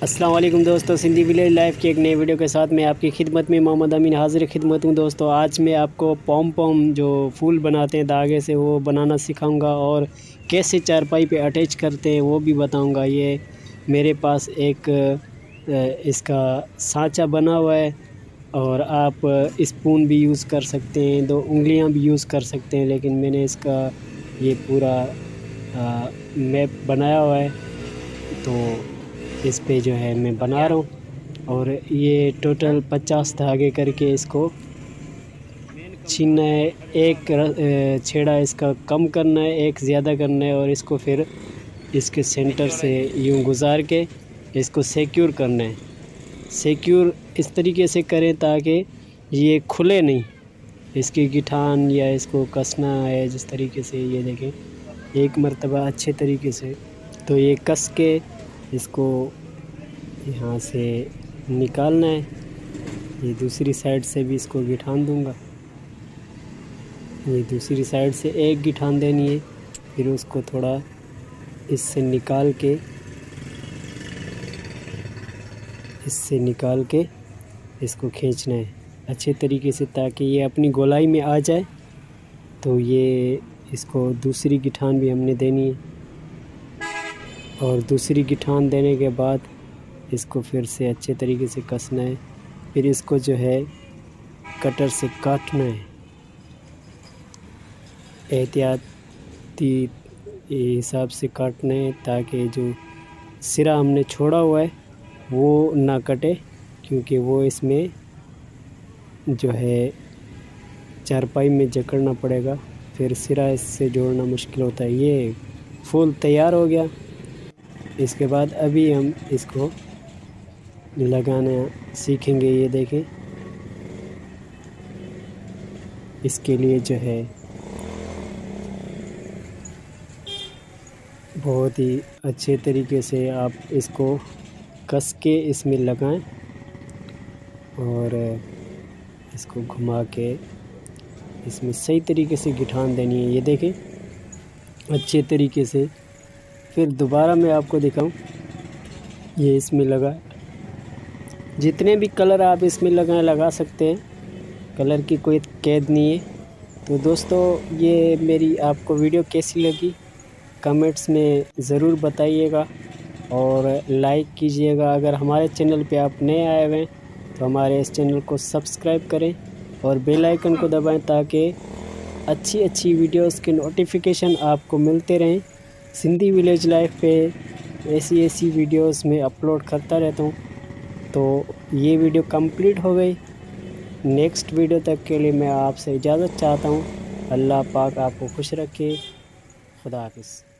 السلام علیکم دوستو، سندھی ولیج لائف کی ایک نئے ویڈیو کے ساتھ میں آپ کی خدمت میں محمد امین حاضر خدمت ہوں۔ دوستو آج میں آپ کو پوم جو پھول بناتے ہیں دھاگے سے وہ بنانا سکھاؤں گا، اور کیسے چارپائی پہ اٹیچ کرتے ہیں وہ بھی بتاؤں گا۔ یہ میرے پاس ایک اس کا سانچہ بنا ہوا ہے، اور آپ اسپون بھی یوز کر سکتے ہیں، 2 انگلیاں بھی یوز کر سکتے ہیں، لیکن میں نے اس کا یہ پورا میپ بنایا ہوا ہے، تو اس پہ جو ہے میں بنا رہا ہوں۔ اور یہ ٹوٹل 50 دھاگے کر کے اس کو چھیننا ہے، ایک چھیڑا اس کا کم کرنا ہے، ایک زیادہ کرنا ہے، اور اس کو پھر اس کے سینٹر سے یوں گزار کے اس کو سیکیور کرنا ہے۔ سیکیور اس طریقے سے کریں تاکہ یہ کھلے نہیں، اس کی گٹھان یا اس کو کسنا ہے جس طریقے سے، یہ دیکھیں ایک مرتبہ اچھے طریقے سے، تو یہ کس کے اس کو یہاں سے نکالنا ہے۔ یہ دوسری سائڈ سے بھی اس کو گٹھان دوں گا، یہ دوسری سائڈ سے ایک گٹھان دینی ہے، پھر اس کو تھوڑا اس سے نکال کے اس کو کھینچنا ہے اچھے طریقے سے، تاکہ یہ اپنی گولائی میں آ جائے۔ تو یہ اس کو دوسری گٹھان بھی ہم نے دینی ہے، اور دوسری گٹھان دینے کے بعد اس کو پھر سے اچھے طریقے سے کسنا ہے، پھر اس کو جو ہے کٹر سے کاٹنا ہے، احتیاطی حساب سے کاٹنا ہے، تاکہ جو سرا ہم نے چھوڑا ہوا ہے وہ نہ کٹے، کیونکہ وہ اس میں جو ہے چارپائی میں جکڑنا پڑے گا، پھر سرا اس سے جوڑنا مشکل ہوتا ہے۔ یہ پھول تیار ہو گیا۔ اس کے بعد ابھی ہم اس کو لگانا سیکھیں گے۔ یہ دیکھیں، اس کے لیے جو ہے بہت ہی اچھے طریقے سے آپ اس کو کس کے اس میں لگائیں، اور اس کو گھما کے اس میں صحیح طریقے سے گٹھان دینی ہے۔ یہ دیکھیں اچھے طریقے سے، پھر دوبارہ میں آپ کو دکھاؤں، یہ اس میں لگا، جتنے بھی کلر آپ اس میں لگا سکتے ہیں، کلر کی کوئی قید نہیں ہے۔ تو دوستو یہ میری آپ کو ویڈیو کیسی لگی کمنٹس میں ضرور بتائیے گا، اور لائک کیجئے گا۔ اگر ہمارے چینل پہ آپ نئے آئے ہوئے ہیں تو ہمارے اس چینل کو سبسکرائب کریں اور بیل آئیکن کو دبائیں، تاکہ اچھی ویڈیوز کے نوٹیفیکیشن آپ کو ملتے رہیں۔ سندھی ولیج لائف پہ ایسی ویڈیوز میں اپلوڈ کرتا رہتا ہوں۔ تو یہ ویڈیو کمپلیٹ ہو گئی۔ نیکسٹ ویڈیو تک کے لیے میں آپ سے اجازت چاہتا ہوں۔ اللہ پاک آپ کو خوش رکھے۔ خدا حافظ۔